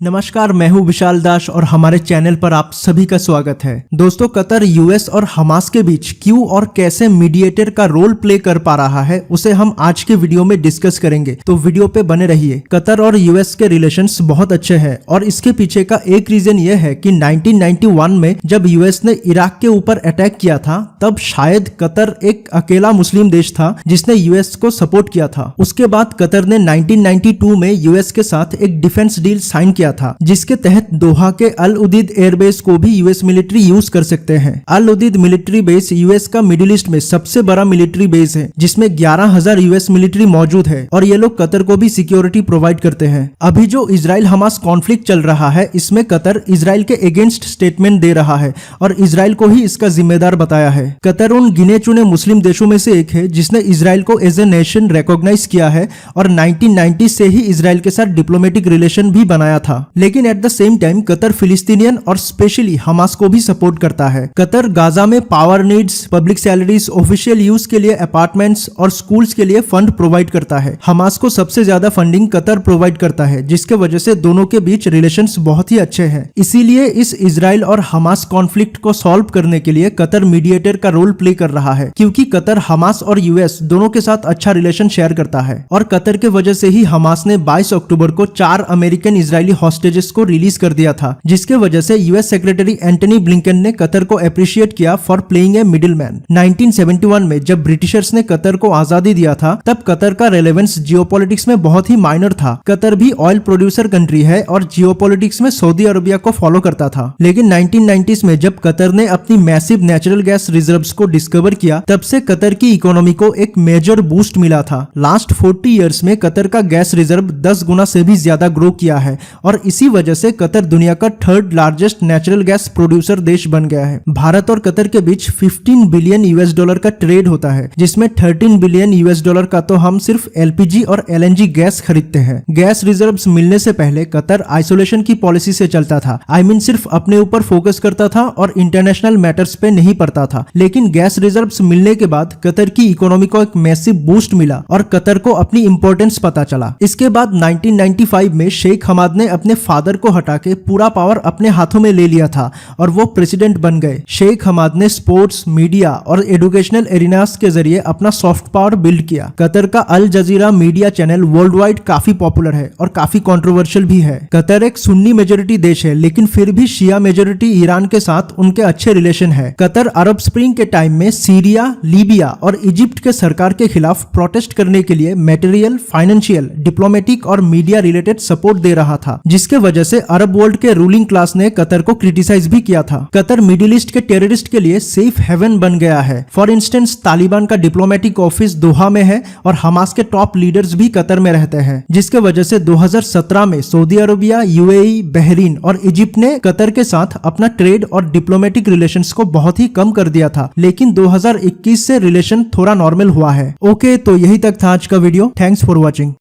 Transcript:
नमस्कार, मैं हूं विशाल दास और हमारे चैनल पर आप सभी का स्वागत है। दोस्तों, कतर यूएस और हमास के बीच क्यों और कैसे मीडिएटर का रोल प्ले कर पा रहा है उसे हम आज के वीडियो में डिस्कस करेंगे, तो वीडियो पे बने रहिए। कतर और यूएस के रिलेशंस बहुत अच्छे हैं और इसके पीछे का एक रीजन ये है कि 1991 में जब यूएस ने इराक के ऊपर अटैक किया था तब शायद कतर एक अकेला मुस्लिम देश था जिसने यूएस को सपोर्ट किया था। उसके बाद कतर ने 1992 में यूएस के साथ एक डिफेंस डील साइन किया था जिसके तहत दोहा के अल उदीद एयरबेस को भी यूएस मिलिट्री यूज कर सकते हैं। अल उदीद मिलिट्री बेस यूएस का मिडिल ईस्ट में सबसे बड़ा मिलिट्री बेस है जिसमें 11,000 यूएस मिलिट्री मौजूद है और ये लोग कतर को भी सिक्योरिटी प्रोवाइड करते हैं। अभी जो इजराइल हमास कॉन्फ्लिक्ट चल रहा है इसमें कतर इजराइल के अगेंस्ट स्टेटमेंट दे रहा है और इजराइल को ही इसका जिम्मेदार बताया है। कतर उन गिने चुने मुस्लिम देशों में से एक है जिसने इजराइल को एज ए नेशन रिकॉग्नाइज किया है और 1990 से ही इजराइल के साथ डिप्लोमेटिक रिलेशन भी बनाया था। लेकिन at the same time Qatar फिलिस्तीनियन और स्पेशली हमास को भी सपोर्ट करता है। कतर गाजा में power needs, public salaries, official use के लिए अपार्टमेंट्स और स्कूल्स के लिए फंड प्रोवाइड करता है। हमास को सबसे ज्यादा फंडिंग कतर प्रोवाइड करता है जिसके वजह से दोनों के बीच रिलेशंस बहुत ही अच्छे हैं। इसीलिए इस इजराइल और हमास कॉन्फ्लिक्ट को सॉल्व करने के लिए कतर मीडिएटर का रोल प्ले कर रहा है, क्योंकि कतर हमास और यूएस दोनों के साथ अच्छा रिलेशन शेयर करता है और कतर के वजह से ही हमास ने 22 अक्टूबर को 4 अमेरिकन इजरायली हॉस्टेजेस को रिलीज कर दिया था, जिसके वजह से यूएस सेक्रेटरी एंटनी ब्लिंकन ने कतर को अप्रिशिएट किया फॉर प्लेइंग ए मिडिलमैन। 1971 में जब ब्रिटिशर्स ने कतर को आजादी दिया था तब कतर का रेलेवेंस जियोपॉलिटिक्स में बहुत ही माइनर था। कतर भी ऑयल प्रोड्यूसर कंट्री है और जियोपॉलिटिक्स में सऊदी अरबिया को फॉलो करता था। लेकिन 1990s में जब कतर ने अपनी मैसिव नेचुरल गैस रिजर्व्स को डिस्कवर किया तब से कतर की इकोनॉमी को एक मेजर बूस्ट मिला था। लास्ट 40 इयर्स में कतर का गैस रिजर्व 10 गुना से भी ज्यादा ग्रो किया है और इसी वजह से कतर दुनिया का 3rd largest natural gas producer देश बन गया है। भारत और कतर के बीच 15 बिलियन यूएस डॉलर का ट्रेड होता है जिसमें 13 बिलियन यूएस डॉलर का तो हम सिर्फ एलपीजी और एलएनजी गैस खरीदते हैं। गैस रिजर्व्स मिलने से पहले कतर आइसोलेशन की पॉलिसी से चलता था, सिर्फ अपने ऊपर फोकस करता था और इंटरनेशनल मैटर्स पे नहीं पड़ता था। लेकिन गैस रिजर्व्स मिलने के बाद कतर की इकोनॉमी को एक मैसिव बूस्ट मिला और कतर को अपनी इंपॉर्टेंस पता चला। इसके बाद 1995 में शेख हमाद ने अपने फादर को हटा के पूरा पावर अपने हाथों में ले लिया था और वो प्रेसिडेंट बन गए। शेख हमाद ने स्पोर्ट्स, मीडिया और एजुकेशनल एरिनास के जरिए अपना सॉफ्ट पावर बिल्ड किया। कतर का अल जजीरा मीडिया चैनल वर्ल्ड वाइड काफी पॉपुलर है और काफी कंट्रोवर्शियल भी है। कतर एक सुन्नी मेजोरिटी देश है लेकिन फिर भी शिया मेजोरिटी ईरान के साथ उनके अच्छे रिलेशन है। कतर अरब स्प्रिंग के टाइम में सीरिया, लीबिया और इजिप्ट के सरकार के खिलाफ प्रोटेस्ट करने के लिए मटेरियल, फाइनेंशियल, डिप्लोमेटिक और मीडिया रिलेटेड सपोर्ट दे रहा था, जिसके वजह से अरब वर्ल्ड के रूलिंग क्लास ने कतर को क्रिटिसाइज भी किया था। कतर मिडिल ईस्ट के टेररिस्ट के लिए सेफ हेवन बन गया है। फॉर इंस्टेंस तालिबान का डिप्लोमेटिक ऑफिस दोहा में है और हमास के टॉप लीडर्स भी कतर में रहते हैं, जिसके वजह से 2017 में सऊदी अरबिया, यूएई, बहरीन और इजिप्ट ने कतर के साथ अपना ट्रेड और डिप्लोमेटिक रिलेशंस को बहुत ही कम कर दिया था। लेकिन 2021 से रिलेशन थोड़ा नॉर्मल हुआ है। ओके, तो यही तक था आज का वीडियो। Thanks for watching.